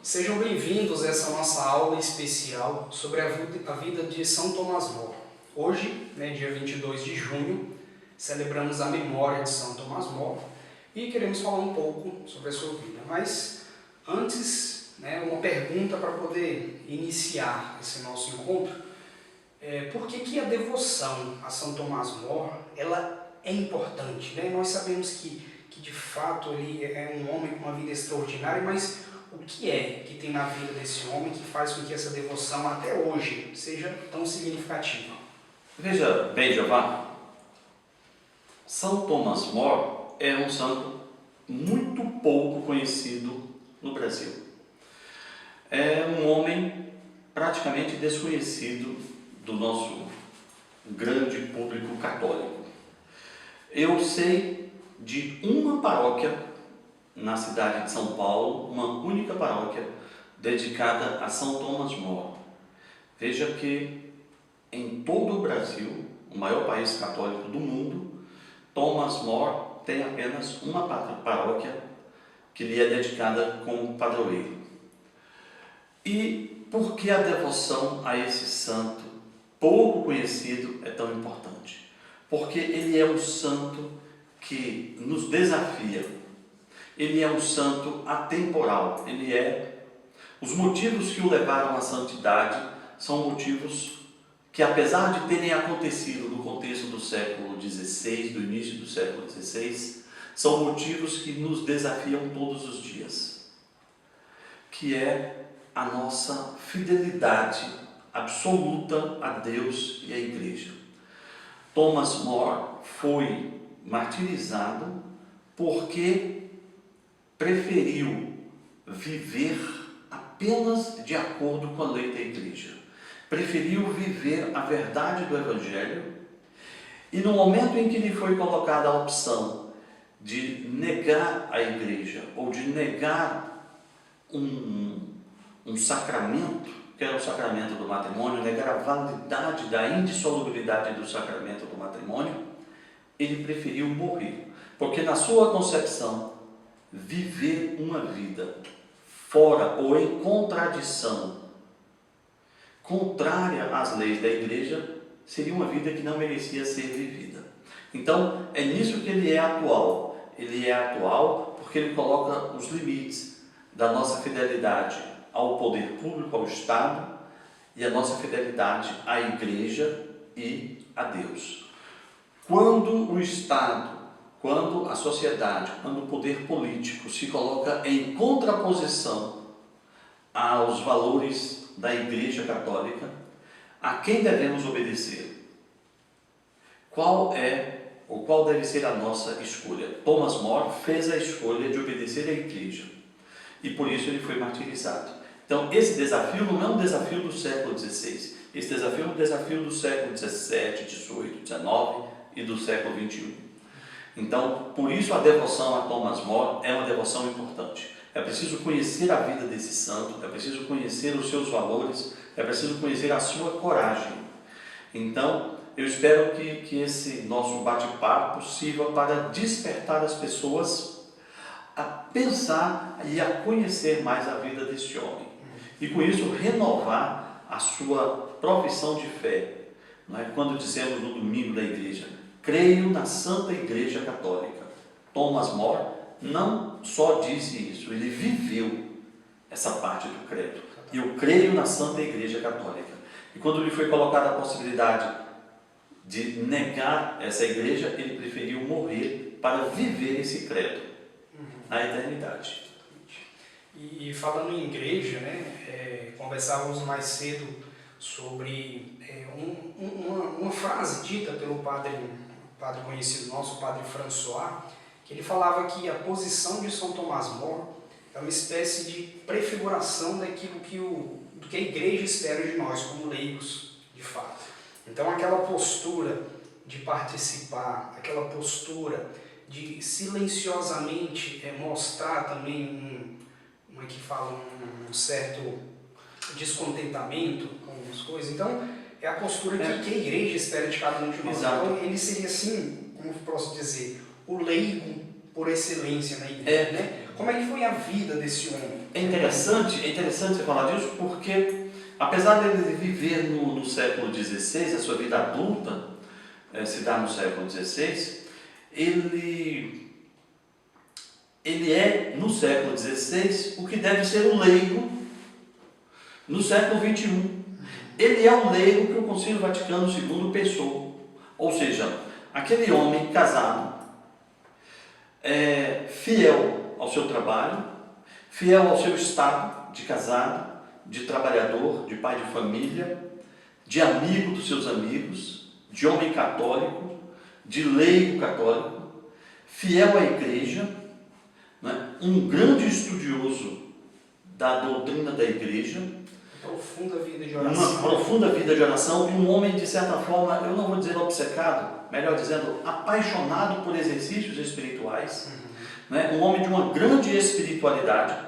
Sejam bem-vindos a essa nossa aula especial sobre a vida de São Tomás Moro. Hoje, dia 22 de junho, celebramos a memória de São Tomás Moro e queremos falar um pouco sobre a sua vida. Mas antes, uma pergunta para poder iniciar esse nosso encontro. Por que a devoção a São Tomás Moro ela é importante? Nós sabemos que de fato ele é um homem com uma vida extraordinária, mas o que é que tem na vida desse homem que faz com que essa devoção até hoje seja tão significativa? Veja bem, Jeová, São Tomás Moro é um santo muito pouco conhecido no Brasil. É um homem praticamente desconhecido do nosso grande público católico. Eu sei de uma paróquia na cidade de São Paulo, uma única paróquia dedicada a São Tomás Moro. Veja que em todo o Brasil, o maior país católico do mundo, Tomás Moro tem apenas uma paróquia que lhe é dedicada como padroeiro. E por que a devoção a esse santo pouco conhecido é tão importante? Porque ele é um santo que nos desafia. Ele é um santo atemporal. Os motivos que o levaram à santidade são motivos que, apesar de terem acontecido no contexto do século XVI, do início do século XVI, são motivos que nos desafiam todos os dias, que é a nossa fidelidade absoluta a Deus e à Igreja. Tomás Moro foi martirizado porque preferiu viver apenas de acordo com a lei da Igreja. Preferiu viver a verdade do Evangelho, e no momento em que lhe foi colocada a opção de negar a Igreja ou de negar um sacramento, que era o sacramento do matrimônio, negar a validade da indissolubilidade do sacramento do matrimônio, ele preferiu morrer, porque na sua concepção, viver uma vida fora ou em contradição, contrária às leis da Igreja, seria uma vida que não merecia ser vivida. Então, é nisso que ele é atual. Ele é atual porque ele coloca os limites da nossa fidelidade ao poder público, ao Estado, e a nossa fidelidade à Igreja e a Deus. Quando o Estado, quando a sociedade, quando o poder político se coloca em contraposição aos valores da Igreja Católica, a quem devemos obedecer? Qual deve ser a nossa escolha? Tomás Moro fez a escolha de obedecer à Igreja e por isso ele foi martirizado. Então esse desafio não é um desafio do século XVI, esse desafio é um desafio do século XVII, XVIII, XIX e do século XXI. Então, por isso a devoção a Tomás Moro é uma devoção importante. É preciso conhecer a vida desse santo, é preciso conhecer os seus valores, é preciso conhecer a sua coragem. Então, eu espero que esse nosso bate-papo sirva para despertar as pessoas a pensar e a conhecer mais a vida deste homem. E com isso renovar a sua profissão de fé. Não é? Quando dissemos no domingo da igreja, creio na Santa Igreja Católica. Tomás Moro não só disse isso, ele viveu essa parte do credo. Eu creio na Santa Igreja Católica. E quando lhe foi colocada a possibilidade de negar essa igreja, ele preferiu morrer para viver esse credo na eternidade. E falando em igreja, conversávamos mais cedo sobre uma frase dita pelo padre conhecido nosso, o padre François, que ele falava que a posição de São Tomás Moro é uma espécie de prefiguração daquilo que a igreja espera de nós como leigos, de fato. Então aquela postura de participar, aquela postura de silenciosamente mostrar também um certo descontentamento com as coisas. Então é a postura que a igreja espera de cada um de nós. Exato. Então ele seria assim, como posso dizer, o leigo por excelência na igreja, Como é que foi a vida desse homem? É interessante você falar disso porque, apesar dele viver no século XVI, a sua vida adulta se dá no século XVI, ele é, no século XVI, o que deve ser o leigo no século XXI. Ele é o leigo que o Concílio Vaticano II pensou. Ou seja, aquele homem casado, fiel ao seu trabalho, fiel ao seu estado de casado, de trabalhador, de pai de família, de amigo dos seus amigos, de homem católico, de leigo católico, fiel à igreja, né? Um grande estudioso da doutrina da igreja, Profunda vida de oração. uma profunda vida de oração e um homem, de certa forma, eu não vou dizer obcecado, melhor dizendo, apaixonado por exercícios espirituais, né? Um homem de uma grande espiritualidade,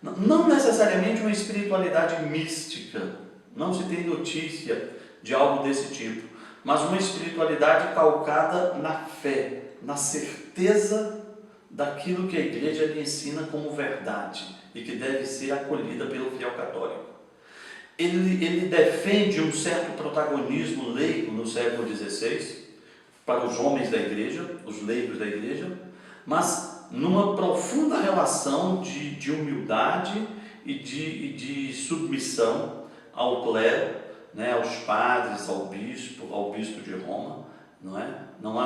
não necessariamente uma espiritualidade mística, não se tem notícia de algo desse tipo, mas uma espiritualidade calcada na fé, na certeza daquilo que a igreja lhe ensina como verdade e que deve ser acolhida pelo fiel católico. Ele defende um certo protagonismo leigo no século XVI para os homens da igreja, os leigos da igreja, mas numa profunda relação de humildade e de submissão ao clero, né, aos padres, ao bispo de Roma, não é? Não é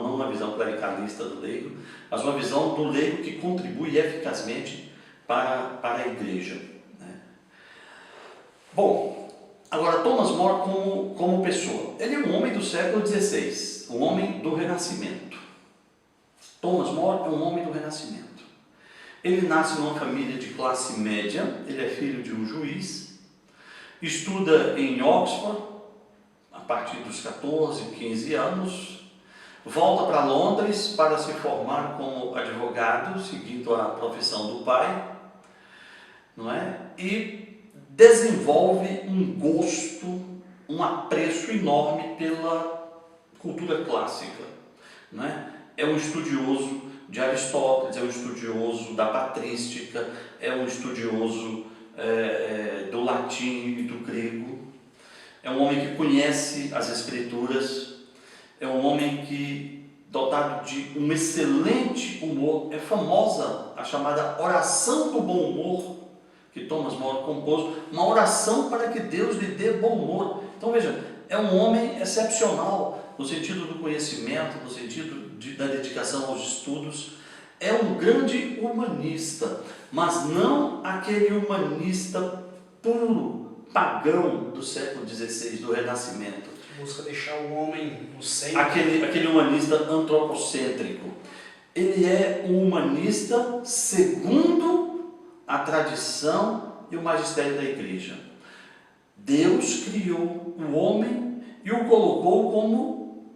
uma visão clericalista do leigo, mas uma visão do leigo que contribui eficazmente para a igreja. Bom, agora Thomas More como pessoa. Ele é um homem do século XVI, um homem do Renascimento. Thomas More é um homem do Renascimento. Ele nasce numa família de classe média, ele é filho de um juiz, estuda em Oxford a partir dos 14, 15 anos, volta para Londres para se formar como advogado, seguindo a profissão do pai, não é? E desenvolve um gosto, um apreço enorme pela cultura clássica, não é? É um estudioso de Aristóteles, é um estudioso da patrística, é um estudioso do latim e do grego, é um homem que conhece as escrituras, é um homem que, dotado de um excelente humor, é famosa a chamada oração do bom humor, que Thomas More compôs, uma oração para que Deus lhe dê bom humor. Então veja, é um homem excepcional no sentido do conhecimento, no sentido da dedicação aos estudos, é um grande humanista, mas não aquele humanista puro, pagão do século XVI, do Renascimento. Que busca deixar o homem no centro. Aquele humanista antropocêntrico. Ele é um humanista segundo a tradição e o magistério da igreja. Deus criou o homem e o colocou como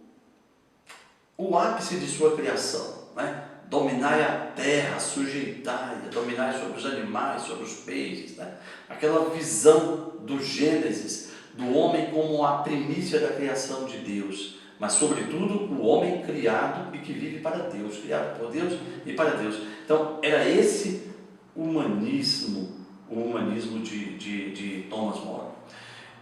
o ápice de sua criação, né? Dominai a terra, sujeitai-a, dominai sobre os animais, sobre os peixes, né? Aquela visão do Gênesis, do homem como a primícia da criação de Deus, mas sobretudo o homem criado e que vive para Deus, criado por Deus e para Deus. Então era esse humanismo, o humanismo de Thomas More.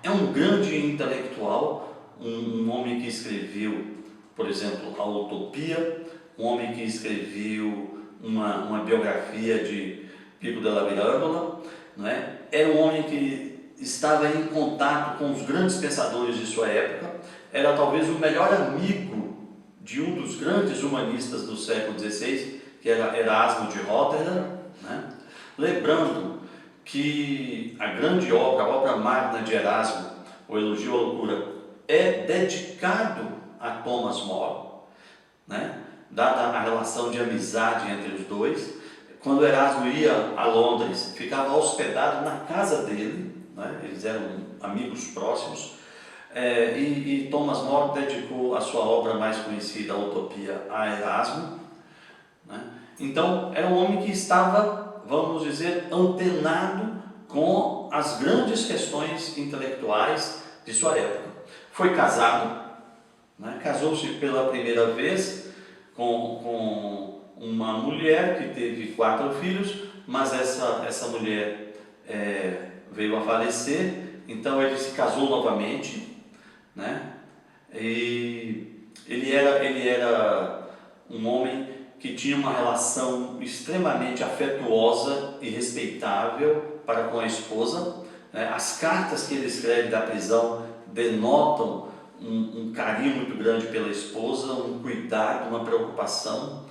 É um grande intelectual, um homem que escreveu, por exemplo, A Utopia, um homem que escreveu uma biografia de Pico della Mirandola, não é? Era um homem que estava em contato com os grandes pensadores de sua época, era talvez o melhor amigo de um dos grandes humanistas do século XVI, que era Erasmo de Rotterdam, né? Lembrando que a grande obra, a obra magna de Erasmo, o Elogio à Loucura, é dedicado a Thomas More, né? Dada a relação de amizade entre os dois. Quando Erasmo ia a Londres, ficava hospedado na casa dele, né? Eles eram amigos próximos, e Thomas More dedicou a sua obra mais conhecida, a Utopia, a Erasmo, né? Então, era um homem que estava, vamos dizer, antenado com as grandes questões intelectuais de sua época. Foi casado, né? Casou-se pela primeira vez com uma mulher que teve 4 filhos, mas essa mulher veio a falecer, então ele se casou novamente, né? E ele era um homem que tinha uma relação extremamente afetuosa e respeitável para com a esposa, né? As cartas que ele escreve da prisão denotam um carinho muito grande pela esposa, um cuidado, uma preocupação.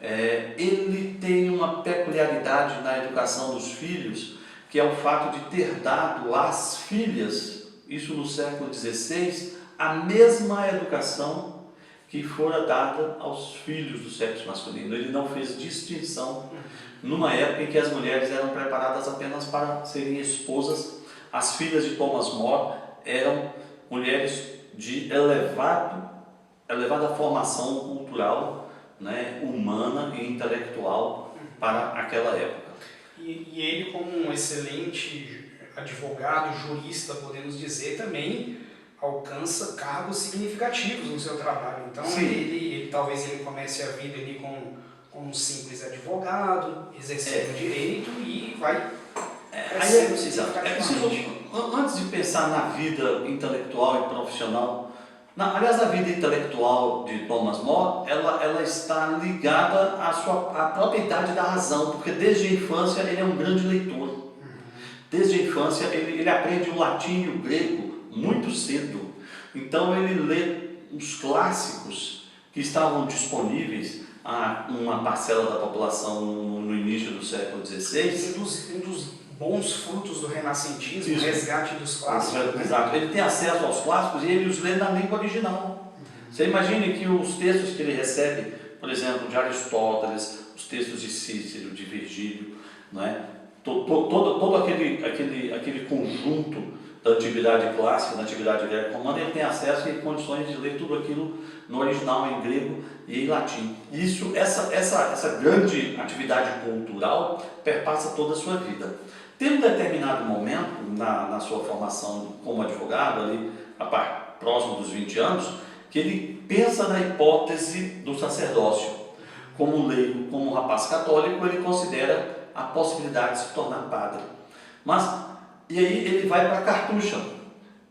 Ele tem uma peculiaridade na educação dos filhos, que é o fato de ter dado às filhas, isso no século XVI, a mesma educação que fora dada aos filhos do sexo masculino. Ele não fez distinção numa época em que as mulheres eram preparadas apenas para serem esposas. As filhas de Thomas More eram mulheres de elevada formação cultural, né, humana e intelectual para aquela época. E ele, como um excelente advogado, jurista, podemos dizer, também alcança cargos significativos no seu trabalho. Então, talvez ele comece a vida ali como um simples advogado, exercendo o direito e vai crescendo significativamente. Antes de pensar na vida intelectual e profissional, aliás, a vida intelectual de Thomas More, ela está ligada à própria idade da razão, porque desde a infância ele é um grande leitor. Desde a infância ele aprende o latim e o grego muito cedo. Então ele lê os clássicos que estavam disponíveis a uma parcela da população no início do século XVI. Um dos bons frutos do renascentismo, o resgate dos clássicos. Exato. Ele tem acesso aos clássicos e ele os lê na língua original. Você imagine que os textos que ele recebe, por exemplo, de Aristóteles, os textos de Cícero, de Virgílio, não é? Todo aquele conjunto da antiguidade clássica, da antiguidade greco-romana, ele tem acesso e condições de ler tudo aquilo no original, em grego e em latim. Isso, essa grande atividade cultural perpassa toda a sua vida. Tem um determinado momento na sua formação como advogado, ali, próximo dos 20 anos, que ele pensa na hipótese do sacerdócio. Como leigo, como rapaz católico, ele considera a possibilidade de se tornar padre. E aí ele vai para Cartucho.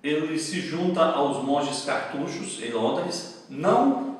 Ele se junta aos monges cartuchos em Londres, não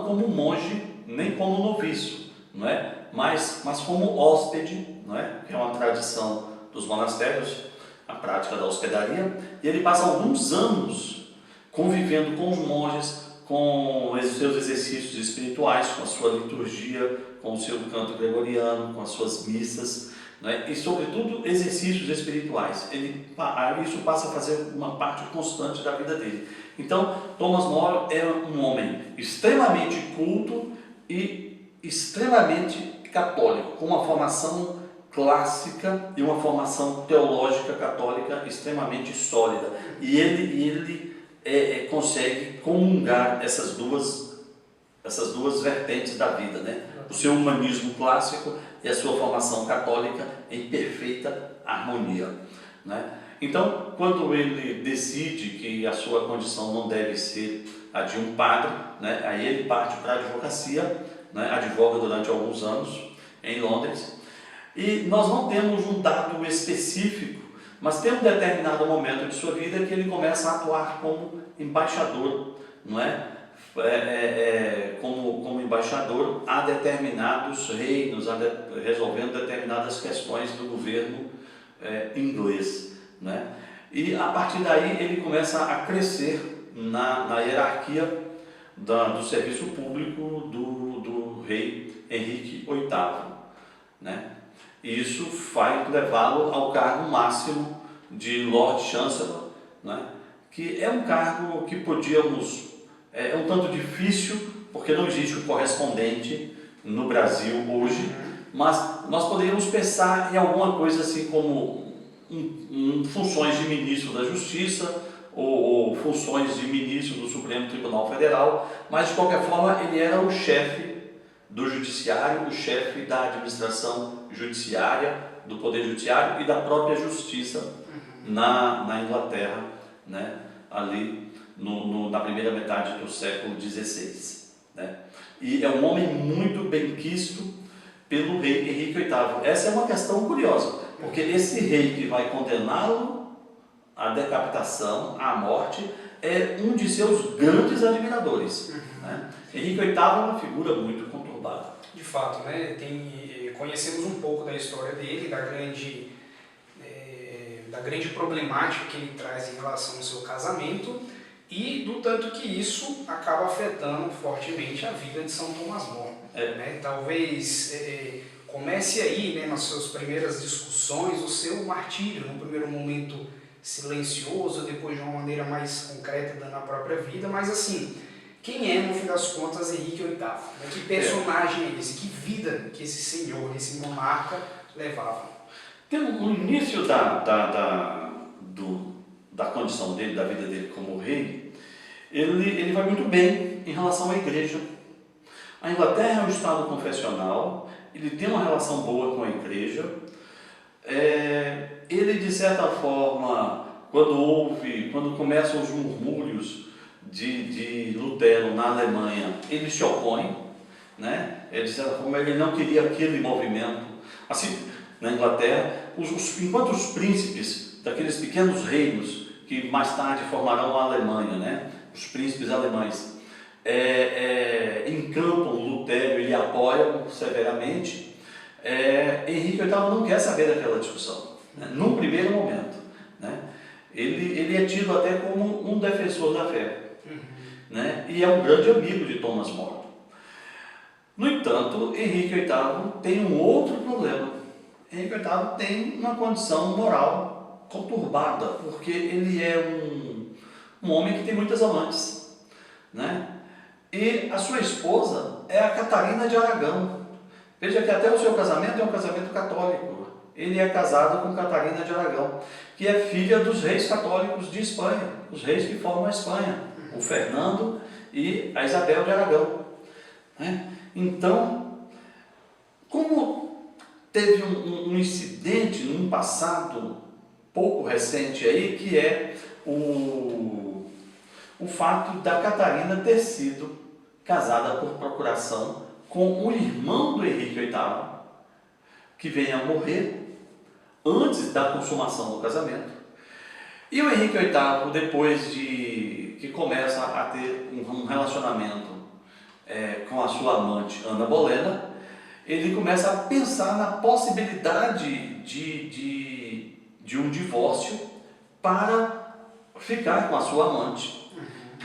como monge, nem como noviço, não é? mas como hóspede, não é? Que é uma tradição dos monastérios, a prática da hospedaria. E ele passa alguns anos convivendo com os monges, com os seus exercícios espirituais, com a sua liturgia, com o seu canto gregoriano, com as suas missas, né? E sobretudo exercícios espirituais. Isso passa a fazer uma parte constante da vida dele. Então, Thomas More é um homem extremamente culto e extremamente católico, com uma formação clássica e uma formação teológica católica extremamente sólida. E ele consegue comungar essas duas vertentes da vida, né? O seu humanismo clássico e a sua formação católica em perfeita harmonia, né? Então, quando ele decide que a sua condição não deve ser a de um padre, né, aí ele parte para a advocacia, né, advoga durante alguns anos em Londres, e nós não temos um dado específico, mas tem um determinado momento de sua vida que ele começa a atuar como embaixador, não é? Como embaixador a determinados reinos, resolvendo determinadas questões do governo inglês, né? E a partir daí ele começa a crescer na hierarquia do serviço público do rei Henrique VIII, né? E isso vai levá-lo ao cargo máximo de Lord Chancellor, né? Que é um cargo que é um tanto difícil, porque não existe um correspondente no Brasil hoje, mas nós poderíamos pensar em alguma coisa assim como funções de ministro da Justiça ou funções de ministro do Supremo Tribunal Federal, mas de qualquer forma ele era o chefe do judiciário, o chefe da administração judiciária, do poder judiciário e da própria justiça na Inglaterra, né? Ali na primeira metade do século XVI, né? e é um homem muito benquisto pelo rei Henrique VIII. Essa é uma questão curiosa, porque esse rei que vai condená-lo à decapitação, à morte, é um de seus grandes admiradores. Né? Henrique VIII é uma figura muito conturbada. De fato, né? Conhecemos um pouco da história dele, da grande problemática que ele traz em relação ao seu casamento e do tanto que isso acaba afetando fortemente a vida de São Tomás More. Né? Talvez comece aí, né, nas suas primeiras discussões, o seu martírio, no primeiro momento silencioso, depois de uma maneira mais concreta dando a própria vida, mas assim, quem é, no fim das contas, Henrique VIII? Né? Que personagem é esse? Que vida que esse senhor, esse monarca levava? No início da condição dele, da vida dele como rei, ele vai muito bem em relação à igreja. A Inglaterra é um estado confessional, ele tem uma relação boa com a igreja. Ele, de certa forma, quando começam os murmúrios de Lutero na Alemanha, ele se opõe, né? De certa forma, ele não queria aquele movimento. Assim, na Inglaterra, enquanto os príncipes daqueles pequenos reinos que mais tarde formarão a Alemanha, né? Os príncipes alemães, encampam Lutero e apoiam severamente, Henrique VIII não quer saber daquela discussão, né? Num primeiro momento, né? Ele é tido até como um defensor da fé, né? E é um grande amigo de Thomas More. No entanto, Henrique VIII tem um outro problema. Henrique VIII tem uma condição moral conturbada, porque ele é um homem que tem muitas amantes, né? E a sua esposa é a Catarina de Aragão. Veja que até o seu casamento é um casamento católico. Ele é casado com Catarina de Aragão, que é filha dos reis católicos de Espanha, os reis que formam a Espanha, o Fernando e a Isabel de Aragão, né? Então, como teve um incidente num passado pouco recente aí, que é o fato da Catarina ter sido casada por procuração com o irmão do Henrique VIII, que vem a morrer antes da consumação do casamento. E o Henrique VIII, depois de que começa a ter um relacionamento com a sua amante Ana Bolena, ele começa a pensar na possibilidade de um divórcio para ficar com a sua amante.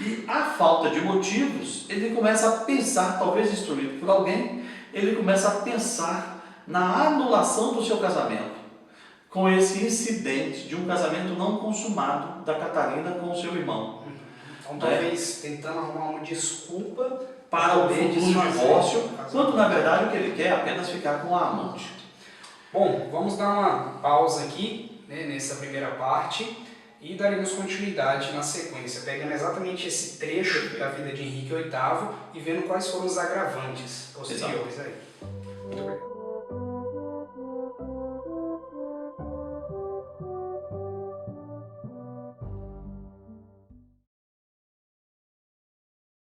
E a falta de motivos, ele começa a pensar, talvez instruído por alguém, ele começa a pensar na anulação do seu casamento, com esse incidente de um casamento não consumado da Catarina com o seu irmão. Então, talvez tentando arrumar uma desculpa para o futuro divórcio, quando na verdade o que ele quer é apenas ficar com a amante. Bom, vamos dar uma pausa aqui, né, nessa primeira parte e daremos continuidade na sequência, pegando exatamente esse trecho da vida de Henrique VIII e vendo quais foram os agravantes posteriores. Aí. Muito obrigado.